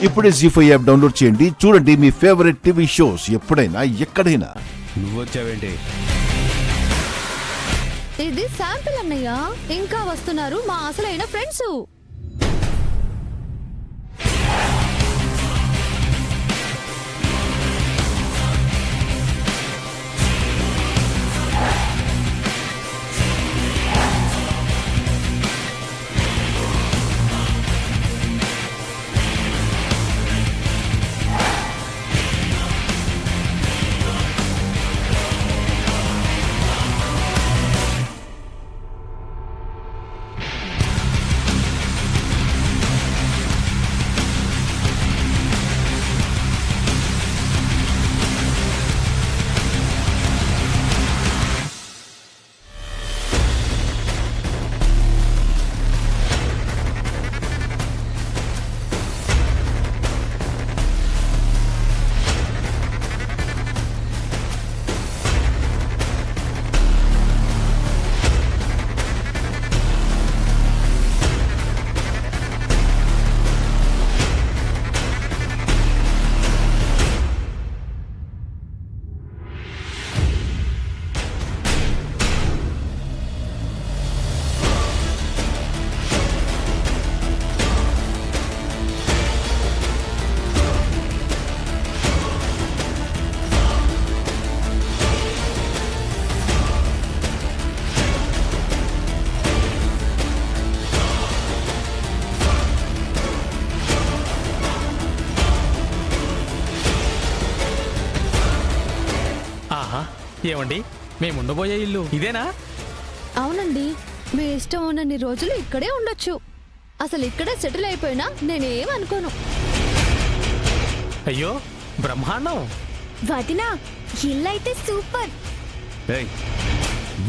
ఇప్పుడే జీ5 app download చేయండి. చూడండి మీ ఫేవరెట్ టీవీ షోస్ ఎప్పుడైనా ఎక్కడైనా. నువ్వొచ్చావేంటి? ఇది శాంపిల్ అన్నయ్య. ఇంకా వస్తున్నారు మా అసలైన ఫ్రెండ్స్. ఏమండి, మేము ఉండబోయే ఇల్లు ఇదేనా? అవునండి, మీ ఇష్టం ఉన్నన్ని రోజులు ఇక్కడే ఉండొచ్చు. అసలు ఇక్కడే సెటిల్ అయిపోయినా నేనేం అనుకోను. అయ్యో బ్రహ్మాండం. వదినా, ఇల్లైతే సూపర్.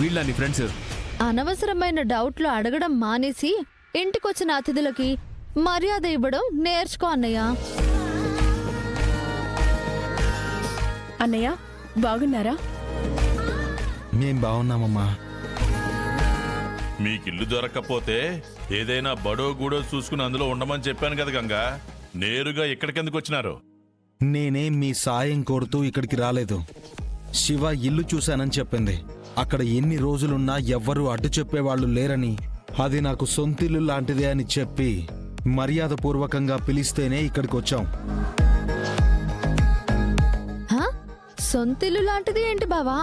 వీళ్ళ నీ ఫ్రెండ్స్. అనవసరమైన డౌట్లు అడగడం మానేసి ఇంటికొచ్చిన అతిథులకి మర్యాద ఇవ్వడం నేర్చుకో అన్నయ్య. అన్నయ్య బాగున్నారా? మేం బాగున్నామమ్మా. మీకిల్లు దొరక్కపోతే ఏదైనా బడో గూడో చూసుకుని అందులో ఉండమని చెప్పాను కదా గంగా. నేరుగా ఇక్కడికెందుకు వచ్చినారు? నేనేం మీ సాయం కోరుతూ ఇక్కడికి రాలేదు. శివ ఇల్లు చూశానని చెప్పింది. అక్కడ ఎన్ని రోజులున్నా ఎవ్వరూ అడ్డు చెప్పేవాళ్లు లేరని, అది నాకు సొంతిల్లు లాంటిదే అని చెప్పి మర్యాదపూర్వకంగా పిలిస్తేనే ఇక్కడికి వచ్చాం. సొంతిల్లు లాంటిది ఏంటి బావా?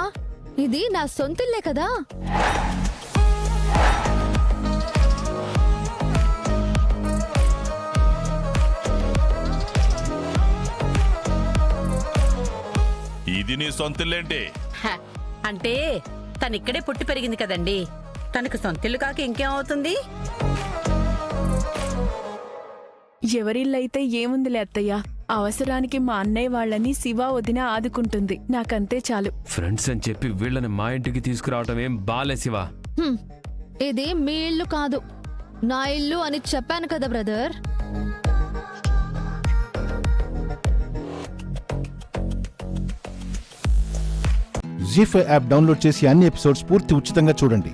ఇది నా సొంతిల్లే కదా. ఇది నీ సొంతిల్లేంటి? అంటే తనిక్కడే పుట్టి పెరిగింది కదండి. తనకు సొంతిల్లు కాక ఇంకేమవుతుంది? ఎవరిల్లైతే ఏముందిలే అత్తయ్య. అవసరానికి మా అన్నయ్య వాళ్ళని శివ వదిన ఆదుకుంటుంది. నాకంతే చాలు. ఫ్రెండ్స్ అని చెప్పి వీళ్ళని మా ఇంటికి తీసుకురావటం ఏం బాలే శివ. ఇది మీ ఇల్లు కాదు, నా ఇల్లు అని చెప్పాను కదా బ్రదర్. జీ5 యాప్ డౌన్లోడ్ చేసి అన్ని ఎపిసోడ్స్ పూర్తి ఉచితంగా చూడండి.